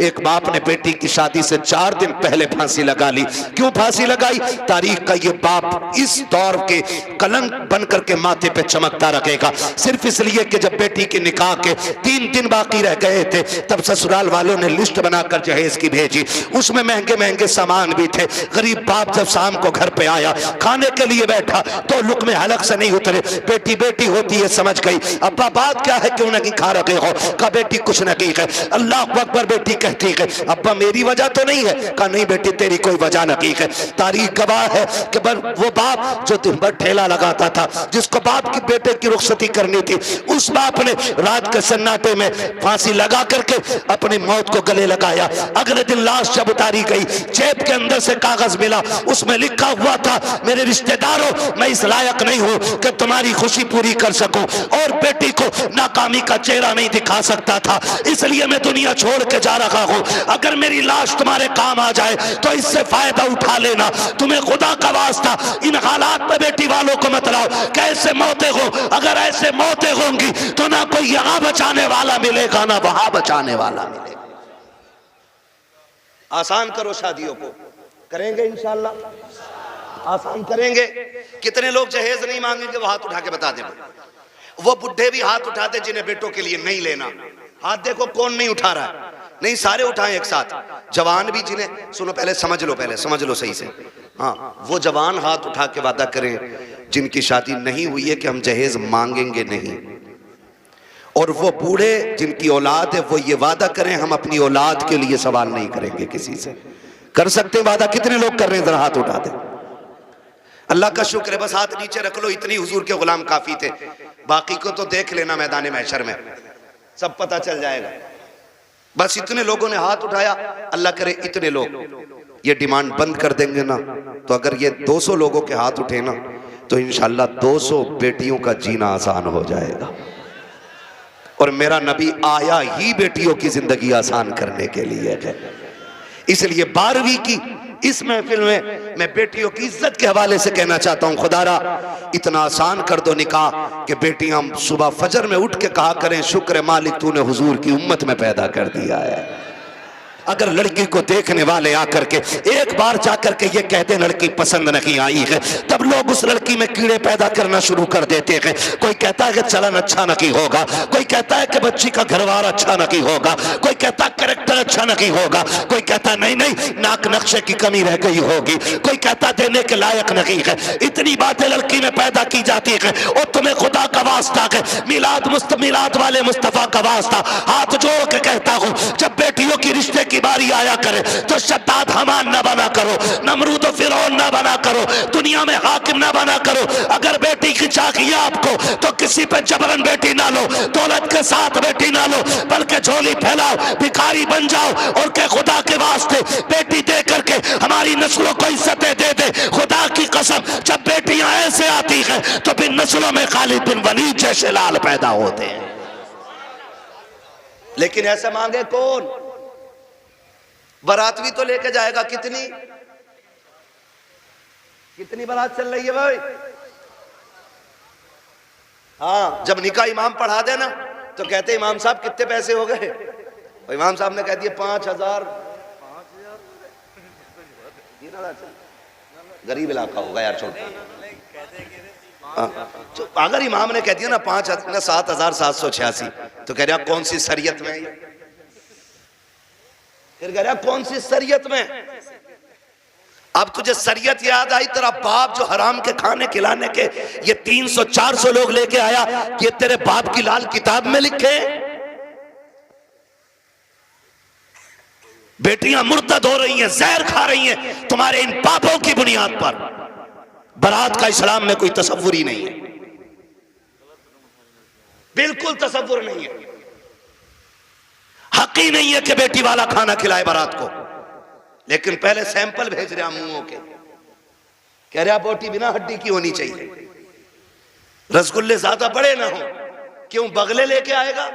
एक बाप ने बेटी की शादी से 4 दिन पहले फांसी लगा ली। क्यों फांसी लगाई? तारीख का ये बाप इस दौर के कलंक बन करके माथे पे चमकता रखेगा, सिर्फ इसलिए कि जब बेटी के निकाह के 3 दिन बाकी रह गए थे तब ससुराल वालों ने लिस्ट बनाकर जहेज की भेजी। उसमें महंगे महंगे सामान भी थे। गरीब बाप जब शाम को घर पे आया, खाने के लिए बैठा तो लुक़्मे हलक से नहीं उतरे। बेटी बेटी होती है, समझ गई। अब्बा बात क्या है, क्यों नहीं खा रखे हो? कहा बेटी कुछ नहीं है। अल्लाह अकबर बेटी कहती है, अब्बा मेरी वजह तो नहीं है? कहा नहीं बेटी तेरी कोई वजह नहीं है। तारीख गवाह है कि वो बाप जो दिन भर ठेला लगाता था, जिसको बाप की बेटे की रुखसती करनी थी, उस बाप ने रात के सन्नाटे में फांसी लगा करके अपनी मौत को गले लगाया। अगले दिन लाश जब उतारी गई, जेब के अंदर से कागज मिला, उसमें लिखा हुआ था, मेरे रिश्तेदारों मैं इस लायक नहीं हूं कि तुम्हारी खुशी पूरी कर सकूं, और बेटी को नाकामी का चेहरा नहीं दिखा सकता था, इसलिए मैं दुनिया छोड़ के जा रहा हूं। अगर मेरी लाश तुम्हारे काम आ जाए तो इससे फायदा उठा लेना। तुम्हें खुदा का वास्ता इन हालात में बेटी वालों को मत लाओ। कैसे मौतें हो, अगर ऐसे मौतें होंगी तो ना कोई यहां बचाने वाला मिलेगा ना वहां बचाने वाला मिलेगा। आसान करो शादियों को, करेंगे इंशाअल्लाह, आसान करेंगे। कितने लोग जहेज नहीं मांगेंगे? वो हाथ उठा के बता दें। वो बुढ़े भी हाथ उठाते जिन्हें बेटों के लिए नहीं लेना। हाथ देखो कौन नहीं उठा रहा है। नहीं सारे उठाएं एक साथ। जवान भी जिन्हें, सुनो पहले समझ लो सही से। हाँ, वो जवान हाथ उठा के वादा करें जिनकी शादी नहीं हुई है कि हम जहेज मांगेंगे नहीं। और वो बूढ़े जिनकी औलाद है वो ये वादा करें हम अपनी औलाद के लिए सवाल नहीं करेंगे किसी से। कर सकते वादा? कितने लोग कर रहे हैं? जरा हाथ उठा दे। अल्लाह का शुक्र है, बस हाथ नीचे रख लो, इतनी हुजूर के गुलाम काफी थे। बाकी को तो देख लेना मैदान महशर में, सब पता चल जाएगा। बस इतने लोगों ने हाथ उठाया। अल्लाह करे इतने लोग ये डिमांड बंद कर देंगे ना, तो अगर ये 200 लोगों के हाथ उठे ना तो इंशाल्लाह 200 बेटियों का जीना आसान हो जाएगा। और मेरा नबी आया ही बेटियों की जिंदगी आसान करने के लिए है। इसलिए 12वीं की इस महफिल में मैं बेटियों की इज्जत के हवाले से कहना चाहता हूं, खुदारा इतना आसान कर दो निकाह कि बेटियां सुबह फजर में उठ के कहा करें, शुक्र मालिक तूने हुजूर की उम्मत में पैदा कर दिया है। अगर लड़की को देखने वाले आकर के एक बार जाकर के ये कहते लड़की पसंद नहीं आई है, तब लोग उस लड़की में कीड़े पैदा करना शुरू कर देते हैं। कोई कहता है कि चलन अच्छा नहीं होगा, कोई कहता है कि बच्ची का घरवार अच्छा नहीं होगा, कोई कहता है कैरेक्टर अच्छा नहीं होगा, कोई कहता नहीं नहीं नाक नक्शे की कमी रह गई होगी, कोई कहता देने के लायक नहीं है। इतनी बातें लड़की में पैदा की जाती है। और तुम्हें खुदा का वास्ता है, मिलाद वाले मुस्तफा का वास्ता हाथ जोड़ के कहता हूं, जब बेटियों की रिश्ते की बारी आया करे तो शद्दाद हमान ना बना करो, नमरूद और फिरौन ना बना करो, दुनिया में हाकिम ना बना करो। अगर बेटी की चाहिए आपको तो किसी पे जबरन बेटी ना लो, दौलत के साथ बेटी ना लो, बल्कि झोली फैलाओ, भिखारी बन जाओ और के खुदा के वास्ते बेटी दे करके हमारी नस्लों को इज्जतें दे दे। खुदा की कसम, जब बेटियां ऐसे आती हैं तो फिर नस्लों में खालिद बिन वलीद जैसे लाल पैदा होते हैं। लेकिन ऐसा मांगे कौन? बारात भी तो लेके जाएगा। कितनी बारात चल रही है भाई? हाँ, जब निकाह इमाम पढ़ा दे ना तो कहते इमाम साहब कितने पैसे हो गए? इमाम साहब ने कह दिया 5000। गरीब इलाका होगा यार, छोड़। अगर इमाम ने कह दिया ना 7,786 तो कह रहा कौन सी शरीयत में? फिर कह रहा कौन सी शरीयत में? अब तुझे शरीयत याद आई? तेरा बाप जो हराम के खाने खिलाने के ये 300-400 लोग लेके आया, ये तेरे बाप की लाल किताब में लिखे? बेटियां मुर्तद हो रही हैं, जहर खा रही हैं तुम्हारे इन पापों की बुनियाद पर। बारात का इस्लाम में कोई तसव्वुर ही नहीं है, बिल्कुल तसव्वुर नहीं है। हक ही नहीं है कि बेटी वाला खाना खिलाए बारात को। लेकिन पहले सैंपल भेज रहा मुंहों के, कह रहा बोटी बिना हड्डी की होनी चाहिए, रसगुल्ले ज्यादा बड़े ना हो। क्यों? बगले लेके आएगा।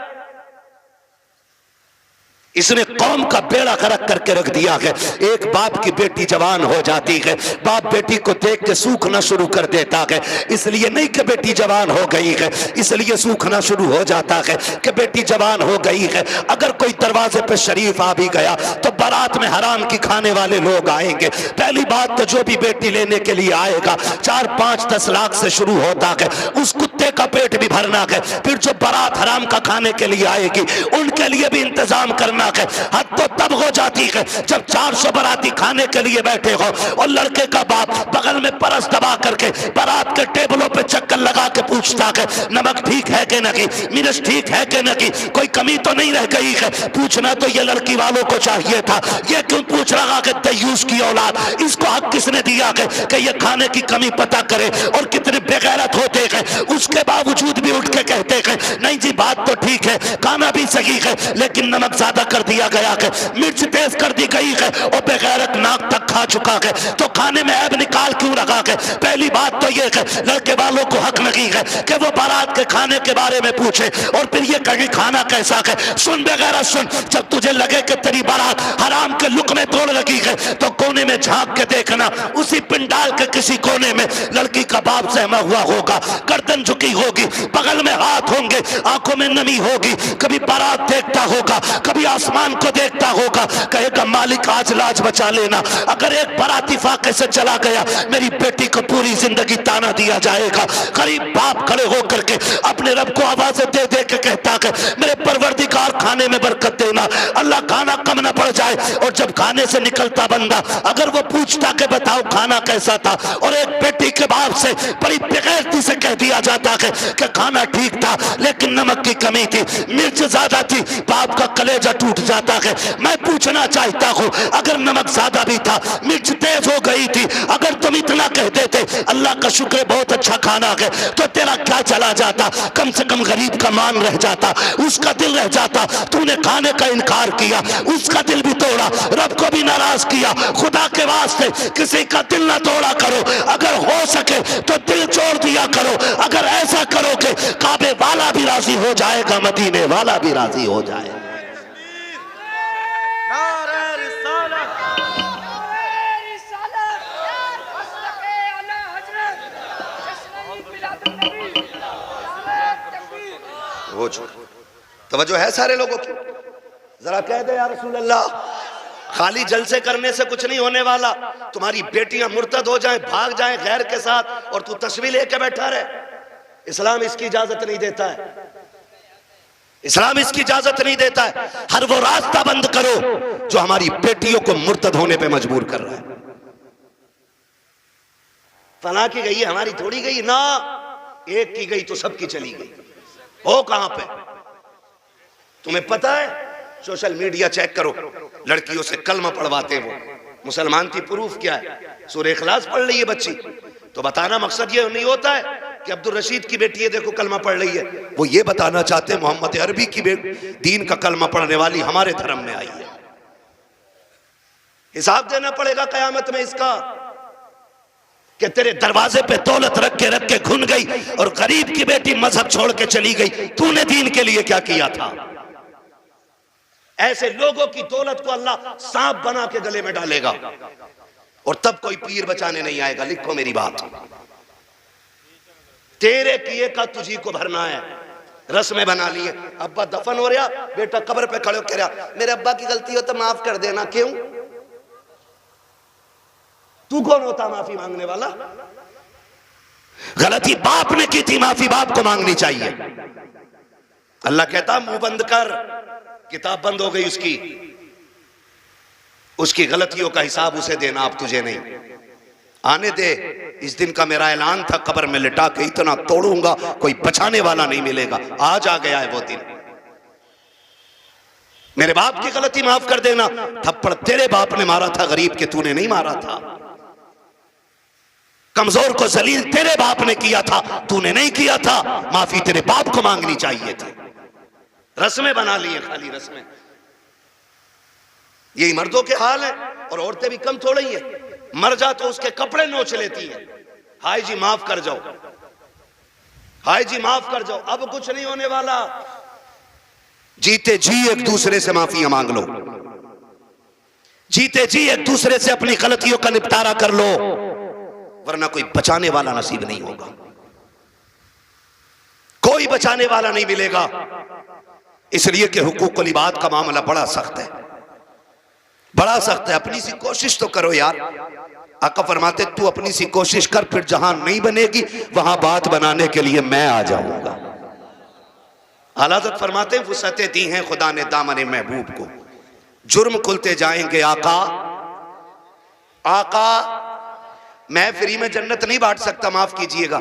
इसने कौम का बेड़ा गर्क करके रख दिया है। एक बाप की बेटी जवान हो जाती है, बाप बेटी को देख के सूखना शुरू कर देता है। इसलिए नहीं कि बेटी जवान हो गई है इसलिए सूखना शुरू हो जाता है कि बेटी जवान हो गई है। अगर कोई दरवाजे पे शरीफ आ भी गया तो बारात में हराम की खाने वाले लोग आएंगे। पहली बात तो जो भी बेटी लेने के लिए आएगा 4, 5, 10 लाख से शुरू होता है, उस कुत्ते का पेट भी भरना है। फिर जो बारात हराम का खाने के लिए आएगी उनके लिए भी इंतजाम करना है। हद तो तब हो जाती है जब 400 बाराती खाने के लिए बैठे हो और लड़के का बाप बगल में परस दबा करके बारात के टेबलों पे चक्कर लगा के पूछता है नमक ठीक है कि नहीं, मिर्च ठीक है कि नहीं, कोई कमी तो नहीं रह गई है। पूछना तो ये लड़की वालों को चाहिए था, ये क्यों पूछ रहा है दयूस की औलाद। इसको हक किसने दिया है कि ये खाने की कमी पता करे। और कितने बेगैरत होते हैं, उसके बावजूद भी उठ के कहते हैं नहीं जी बात तो ठीक है, खाना भी सही है लेकिन नमक ज्यादा कर दिया गया है, मिर्च तेज कर दी गई है और बेगैरत नाक तक खा चुका है, तो खाने में ऐब निकाल क्यों रखा है। पहली बात तो ये है लड़के वालों को हक नहीं है कि वो बारात के खाने के बारे में पूछे और फिर ये कहे खाना कैसा है। सुन बेगैरत सुन, जब तुझे लगे कि तेरी बारात हराम के लुकमे तोड़ लगी है तो कोने में झांक के देखना, उसी पिंडाल के किसी कोने में लड़की का बाप सहमा हुआ होगा, गर्दन झुकी होगी, बगल में हाथ होंगे, आंखों में नमी होगी, कभी बारात देखता होगा, कभी आसमान को देखता होगा, कहेगा मालिक आज लाज बचा लेना। अगर एक बाराती फाके से चला गया मेरी बेटी को पूरी जिंदगी ताना दिया जाएगा। गरीब बाप खड़े होकर के अपने रब को आवाजें दे दे के कहता है मेरे परवरदिगार खाने में बरकत देना, अल्लाह खाना कम ना पड़ जाए। और जब खाने से निकलता बंदा अगर वो पूछता कि बताओ खाना कैसा था और एक बेटी के बाप से बड़ी बेगैरती से कह दिया जाता है कि खाना ठीक था लेकिन नमक की कमी थी, मिर्च ज्यादा थी, बाप का कलेजा टूट जाता है। मैं पूछना चाहता हूँ अगर नमक ज्यादा भी था, मिर्च तेज हो गई थी, अगर तुम इतना कह देते अल्लाह का शुक्र है बहुत अच्छा खाना है, तो तेरा क्या चला जाता, कम से कम गरीब का मान रह जाता, उसका दिल रह जाता। तूने खाने का इनकार किया, उसका दिल भी तोड़ा, रब को भी नाराज किया। खुदा के वास्ते किसी का दिल ना तोड़ा करो, अगर हो सके तो दिल छोड़ दिया करो। अगर ऐसा करोगे काबे वाला भी राजी हो जाएगा, मदीने वाला भी राजी हो जाएगा। तवज्जो है सारे लोगों की, जरा कह दे या रसूल अल्लाह। खाली जलसे करने से कुछ नहीं होने वाला, तुम्हारी बेटियां मुर्तद हो जाएं, भाग जाएं गैर के साथ और तू तस्वीर लेके बैठा रहे, इस्लाम इसकी इजाजत नहीं देता है, इस्लाम इसकी इजाजत नहीं देता है। हर वो रास्ता बंद करो जो हमारी बेटियों को मुर्तद होने पे मजबूर कर रहा है। फला की गई है हमारी थोड़ी गई ना, एक की गई तो सबकी चली गई। हो कहां पे तुम्हें पता है? सोशल मीडिया चेक करो, लड़कियों से कलमा पढ़वाते वो मुसलमान थी, प्रूफ क्या है? सूरह इखलास पढ़ रही है बच्ची, तो बताना मकसद ये नहीं होता है कि अब्दुल रशीद की बेटी है देखो कलमा पढ़ रही है, वो ये बताना चाहते हैं मोहम्मद अरबी की दीन का कलमा पढ़ने वाली हमारे धर्म में आई है। हिसाब देना पड़ेगा कयामत में इसका कि तेरे दरवाजे पे दौलत रख के घुन गई और गरीब की बेटी मजहब छोड़ के चली गई, तूने दीन के लिए क्या किया था? ऐसे लोगों की दौलत को अल्लाह सांप बना के गले में डालेगा और तब कोई पीर बचाने नहीं आएगा। लिखो मेरी बात, तेरे किए का तुझी को भरना है। रस्में बना लिए, अब्बा दफन हो रहा, बेटा कब्र पे खड़े कह रहा मेरे अब्बा की गलती हो तो माफ कर देना। क्यों? तू कौन होता माफी मांगने वाला? गलती बाप ने की थी, माफी बाप को मांगनी चाहिए। अल्लाह कहता मुंह बंद कर, किताब बंद हो गई उसकी, उसकी गलतियों का हिसाब उसे देना, आप तुझे नहीं। आने दे, इस दिन का मेरा ऐलान था, कब्र में लिटा के इतना तोड़ूंगा कोई बचाने वाला नहीं मिलेगा। आज आ गया है वो दिन। मेरे बाप की गलती माफ कर देना, थप्पड़ तेरे बाप ने मारा था गरीब के, तूने नहीं मारा था। कमजोर को जलील तेरे बाप ने किया था, तूने नहीं किया था। माफी तेरे बाप को मांगनी चाहिए थी। रस्में बना लिए, खाली रस्में। यही मर्दों के हाल है और औरतें भी कम थोड़ी है। मर जा तो उसके कपड़े नोच लेती है, हाय जी माफ कर जाओ, हाय जी माफ कर जाओ। अब कुछ नहीं होने वाला, जीते जी एक दूसरे से माफिया मांग लो, जीते जी एक दूसरे से अपनी गलतियों का निपटारा कर लो, वरना कोई बचाने वाला नसीब नहीं होगा, कोई बचाने वाला नहीं मिलेगा। इसलिए कि हुकूकुल इबाद का मामला बड़ा सख्त है, बड़ा सख्त है। अपनी सी कोशिश तो करो यार। आका फरमाते तू अपनी सी कोशिश कर, फिर जहां नहीं बनेगी वहां बात बनाने के लिए मैं आ जाऊंगा। आला हज़रत फरमाते वुसअतें दी हैं खुदा ने दामन महबूब को, जुर्म खुलते जाएंगे आका। आका मैं फ्री में जन्नत नहीं बांट सकता, माफ कीजिएगा।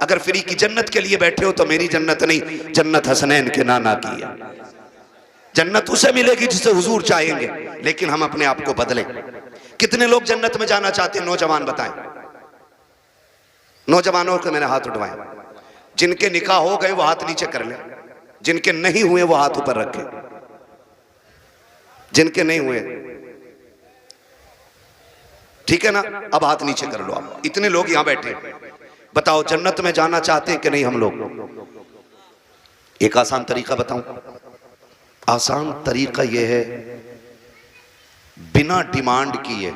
अगर फ्री की जन्नत के लिए बैठे हो तो मेरी जन्नत नहीं, जन्नत हसनैन के नाना की है। जन्नत उसे मिलेगी जिसे हुजूर चाहेंगे, लेकिन हम अपने आप को बदलें। कितने लोग जन्नत में जाना चाहते हैं? नौजवान बताएं, नौजवानों को मैंने हाथ उठवाएं। जिनके निकाह हो गए वो हाथ नीचे कर लें, जिनके नहीं हुए वो हाथ ऊपर रखें। जिनके नहीं हुए ठीक है ना, अब हाथ नीचे कर लो। आप इतने लोग यहां बैठे, बताओ जन्नत में जाना चाहते हैं कि नहीं हम लोग? एक आसान तरीका बताऊं, आसान तरीका यह है, बिना डिमांड किए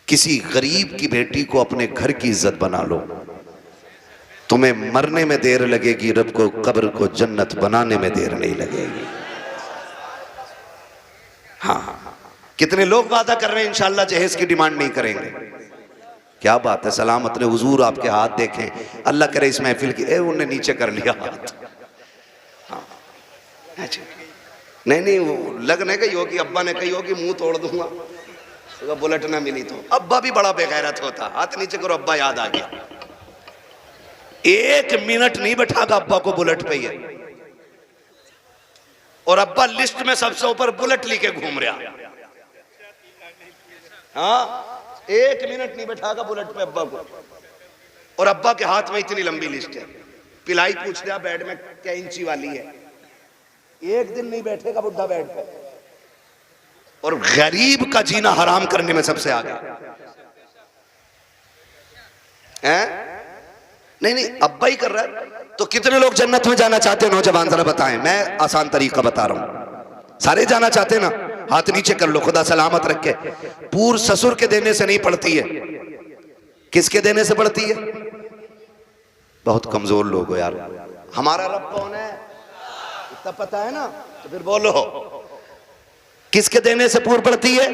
किसी गरीब की बेटी को अपने घर की इज्जत बना लो। तुम्हें मरने में देर लगेगी, रब को कब्र को जन्नत बनाने में देर नहीं लगेगी। हाँ, कितने लोग वादा कर रहे हैं इंशाअल्लाह जहेज की डिमांड नहीं करेंगे। क्या बात है, सलामत ने हुजूर आपके हाथ देखें, अल्लाह करे इस महफिल की। उन्होंने नीचे कर लिया हाथ। हाँ नहीं वो लगने गई होगी, अब्बा ने कही होगी मुंह तोड़ दूंगा तो बुलेट ना मिली तो। अब्बा भी बड़ा बेगैरत होता, हाथ नीचे करो, अब्बा याद आ गया। 1 मिनट नहीं बैठागा अब्बा को बुलेट पे ही, और अब्बा लिस्ट में सबसे ऊपर बुलेट लेके घूम रहा। हाँ 1 मिनट नहीं बैठागा बुलेट पे अब्बा को, और अब्बा के हाथ में इतनी लंबी लिस्ट है। पिलाई पूछ रहा बेड में क्या इंची वाली है, 1 दिन नहीं बैठेगा बुढ़ा बेड पे। और गरीब का जीना हराम करने में सबसे आगे हैं? नहीं अब्बा ही कर रहा है। तो कितने लोग जन्नत में जाना चाहते हैं? नौजवान जरा बताएं, मैं आसान तरीका बता रहा हूं। सारे जाना चाहते हैं ना? हाथ नीचे कर लो, खुदा सलामत रखे। पूर्व ससुर के देने से नहीं पड़ती है, किसके देने से पड़ती है? बहुत कमजोर लोग हो यार। हमारा रब कौन है इतना पता है ना? तो फिर बोलो किसके देने से पूर्व पड़ती है?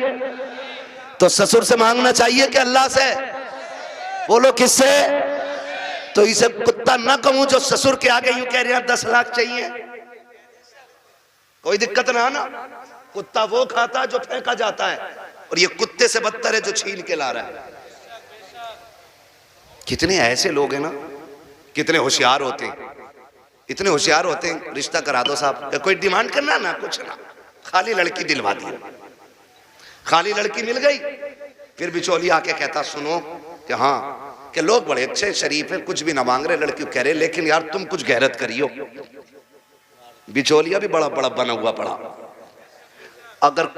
तो ससुर से मांगना चाहिए कि अल्लाह से? बोलो किससे? तो इसे कुत्ता ना कहूं जो ससुर के आगे यूं कह रहे हैं 10 लाख चाहिए, कोई दिक्कत ना ना। कुत्ता वो खाता जो फेंका जाता है, और ये कुत्ते से बदतर है जो छीन के ला रहा है। कितने ऐसे लोग हैं ना, कितने होशियार होते हैं, इतने होशियार होते हैं। रिश्ता करा दो साहब, कोई डिमांड करना ना, कुछ ना, खाली लड़की दिलवा दी। खाली लड़की मिल गई, फिर बिचौलिया आके कहता सुनो कि हाँ कि लोग बड़े अच्छे शरीफ है, कुछ भी ना मांग रहे, लड़की कह रहे लेकिन यार तुम कुछ गैरत करियो। बिचौलिया भी बड़ा बड़ा बना हुआ पड़ा। अगर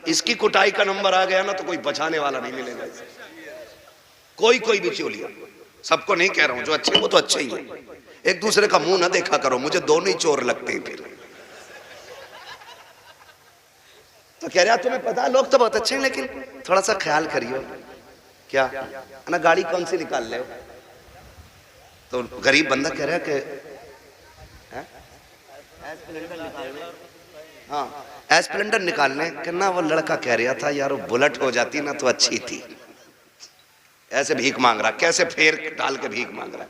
इसकी कुटाई का नंबर आ गया ना तो कोई बचाने वाला नहीं मिलेगा। कोई बिचौलिया, सबको नहीं कह रहा हूं, जो अच्छे वो तो अच्छे ही है। एक दूसरे का मुंह ना देखा करो, मुझे दोनों ही चोर लगते हैं। फिर तो कह रहा तुम्हें पता लोग तो बहुत अच्छे हैं, लेकिन थोड़ा सा ख्याल करियो। क्या ना गाड़ी कौन सी निकाल ले? तो गरीब बंदा कह रहा है कि हाँ एस्प्लेंडर निकालने, कहना वो लड़का कह रहा था यार वो बुलेट हो जाती ना तो अच्छी थी। ऐसे भीख मांग रहा, कैसे फेर डाल के भीख मांग रहा।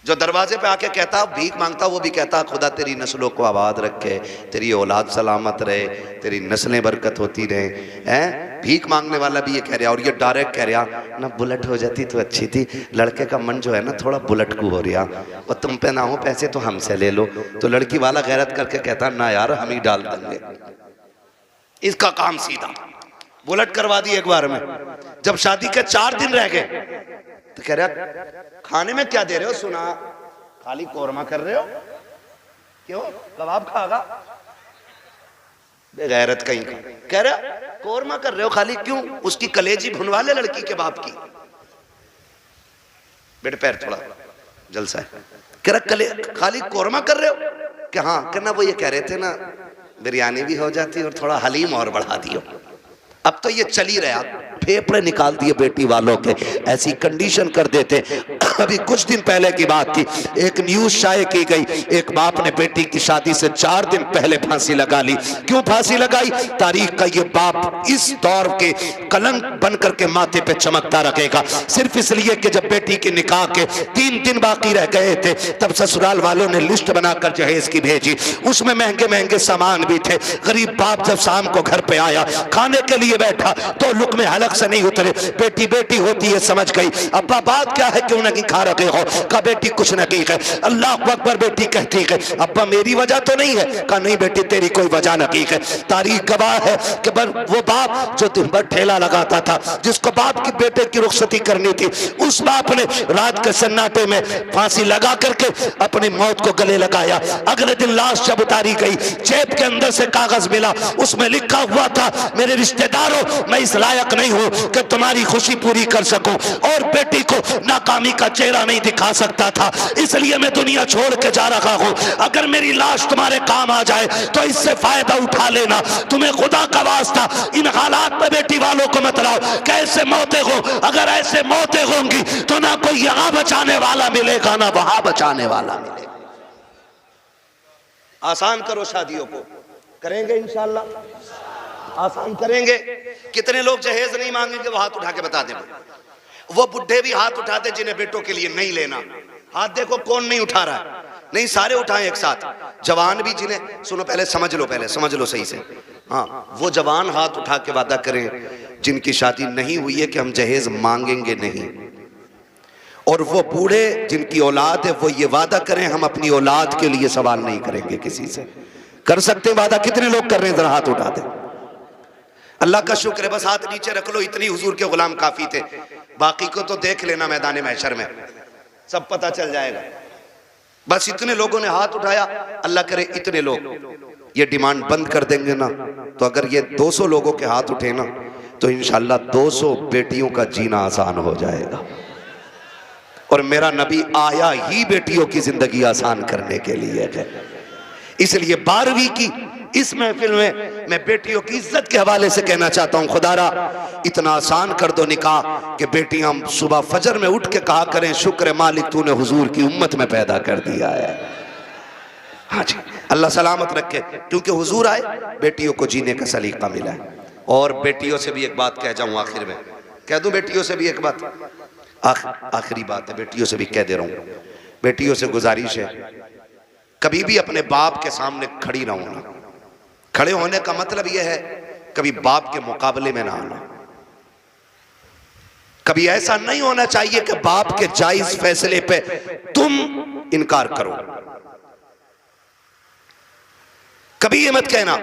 जो दरवाजे पे आके कहता भीख मांगता, वो भी कहता खुदा तेरी नस्लों को आबाद रखे, तेरी औलाद सलामत रहे, तेरी नस्लें बरकत होती रहे। हैं भीख मांगने वाला भी ये कह रहा, और ये डायरेक्ट कह रहा ना बुलेट हो जाती तो अच्छी थी। लड़के का मन जो है ना थोड़ा बुलेट को हो रहा, और तुम पे ना हो पैसे तो हमसे ले लो। तो लड़की वाला गैरत करके कहता ना यार हम ही डाल देंगे। इसका काम सीधा बुलेट करवा दी एक बार में। जब शादी के 4 दिन रह गए तो कह रहा खाने में क्या दे रहे हो? सुना खाली कोरमा कर रहे हो, क्यों कबाब खागा? बेगैरत कहीं का। कह रहा कोरमा कर रहे हो खाली, क्यों? उसकी कलेजी भुनवा ले लड़की के बाप की। बेटे पैर थोड़ा जलसा है। कह रहा खाली कोरमा कर रहे हो? कि हाँ कहना वो ये कह रहे थे ना बिरयानी भी हो जाती और थोड़ा हलीम और बढ़ा दियो। अब तो ये चल ही रहा, फेफड़े निकाल दिए बेटी वालों के, ऐसी कंडीशन कर देते। अभी कुछ दिन पहले की बात थी, एक न्यूज शाये की गई, एक बाप ने बेटी की शादी से 4 दिन पहले फांसी लगा ली। क्यों फांसी लगाई? तारीख का ये बाप इस दौर के कलंक बन करके माथे पे चमकता रखेगा, सिर्फ इसलिए कि जब बेटी के निकाह के 3 दिन बाकी रह गए थे तब ससुराल वालों ने लिस्ट बनाकर जहेज की भेजी। उसमें महंगे महंगे सामान भी थे। गरीब बाप जब शाम को घर पे आया, खाने के लिए बैठा तो लुक में हलक से नहीं उतरे। बेटी बेटी होती है, समझ गई। अब्बा बात क्या है, क्यों नहीं खा रहे हो? कहा बेटी कुछ नहीं है। अल्लाह अकबर। बेटी कहती है अब्बा मेरी वजह तो नहीं है? कहा नहीं बेटी तेरी कोई वजह नहीं है। तारीख गवाह है कि वो बाप जो दिन भर ठेला लगाता था, जिसको बाप की बेटे की रुखसती करनी थी, उस बाप ने रात के सन्नाटे में फांसी लगा करके अपनी मौत को गले लगाया। अगले दिन लाश जब उतारी गई, जेब के अंदर से कागज मिला, उसमें लिखा हुआ था मेरे रिश्तेदारों मैं इस लायक नहीं हूं कि तुम्हारी खुशी पूरी कर सकूं, और बेटी को नाकामी का चेहरा नहीं दिखा सकता था, इसलिए मैं दुनिया छोड़ के जा रहा हूं। अगर मेरी लाश तुम्हारे काम आ जाए तो इससे फायदा उठा लेना। तुम्हें खुदा का वास्ता इन हालात में बेटी वालों को मत लाओ। कैसे मौतें हो, अगर ऐसे मौतें होंगी तो ना कोई यहां बचाने वाला मिलेगा ना वहां बचाने वाला मिलेगा। आसान करो शादियों को, करेंगे इंशाल्लाह, आसान करेंगे। कितने लोग जहेज नहीं मांगेंगे वो हाथ उठा के बता दें। वो बुढ़े भी हाथ उठाते जिन्हें बेटों के लिए नहीं लेना। हाथ देखो कौन नहीं उठा रहा है, नहीं सारे उठाएं एक साथ। जवान भी जिन्हें, सुनो पहले समझ लो सही से, हाँ वो जवान हाथ उठा के वादा करें जिनकी शादी नहीं हुई है कि हम जहेज मांगेंगे नहीं। और वो बूढ़े जिनकी औलाद है वो ये वादा करें हम अपनी औलाद के लिए सवाल नहीं करेंगे किसी से। कर सकते हैं वादा? कितने लोग कर रहे हैं? जरा हाथ उठा दें। अल्लाह का शुक्र है, बस हाथ नीचे रख लो, इतनी हुजूर के गुलाम काफी थे। बाकी को तो देख लेना मैदान महशर में, सब पता चल जाएगा। बस इतने लोगों ने हाथ उठाया, अल्लाह करे इतने लोग ये डिमांड बंद कर देंगे ना, तो अगर ये 200 लोगों के हाथ उठे ना तो इंशाल्लाह 200 बेटियों का जीना आसान हो जाएगा। और मेरा नबी आया ही बेटियों की जिंदगी आसान करने के लिए है। इसलिए 12वीं की इस महफिल में मैं बेटियों की इज्जत के हवाले से कहना चाहता हूं, खुदारा इतना आसान कर दो निकाह कि बेटियां सुबह फजर में उठ के कहा करें शुक्र मालिक तूने हुजूर की उम्मत में पैदा कर दिया है। हाँ जी, अल्लाह सलामत रखे, क्योंकि हुजूर आए बेटियों को जीने का सलीका मिला है। और बेटियों से भी एक बात कह जाऊं, आखिर में कह दूं बेटियों से भी एक बात, आखिरी बात है, बेटियों से भी कह दे रहा हूं। बेटियों से गुजारिश है, कभी भी अपने बाप के सामने खड़ी ना होना। खड़े होने का मतलब यह है कभी बाप के मुकाबले में ना आना। कभी ऐसा नहीं होना चाहिए कि बाप के जायज फैसले पे तुम इनकार करो। कभी ये मत कहना,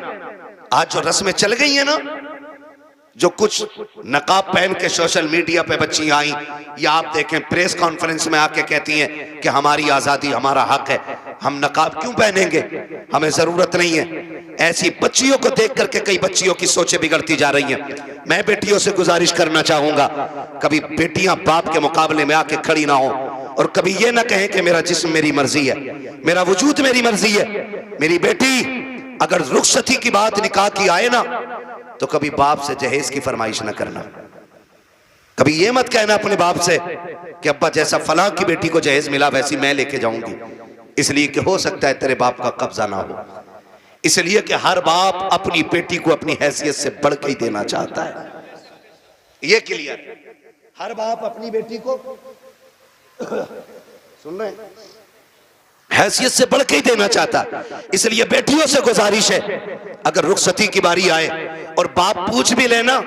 आज जो रस्में चल गई है ना, जो कुछ नकाब पहन के सोशल मीडिया पे बच्ची आई, या आप देखें प्रेस कॉन्फ्रेंस में आके कहती हैं कि हमारी आजादी हमारा हक है, हम नकाब क्यों पहनेंगे, हमें जरूरत नहीं है। ऐसी बच्चियों को देख करके कई बच्चियों की सोचें बिगड़ती जा रही हैं। मैं बेटियों से गुजारिश करना चाहूंगा, कभी बेटियां बाप के मुकाबले में आके खड़ी ना हो, और कभी ये ना कहें कि मेरा जिस्म मेरी मर्जी है, मेरा वजूद मेरी मर्जी है। मेरी बेटी अगर रुखसती की बात निकाह की आए ना तो कभी बाप से जहेज की फरमाइश ना करना। कभी ये मत कहना अपने बाप से कि अब्बा जैसा फलां की बेटी को जहेज मिला वैसी मैं लेके जाऊंगी, इसलिए कि हो सकता है तेरे बाप का कब्जा ना हो। इसलिए कि हर बाप अपनी बेटी को अपनी हैसियत से बढ़ के ही देना चाहता है। ये क्लियर, हर बाप अपनी बेटी को सुन रहे हैं, हैसियत से बढ़ के ही देना चाहता है। इसलिए बेटियों से गुजारिश है, अगर रुखसती की बारी आए और बाप पूछ भी लेना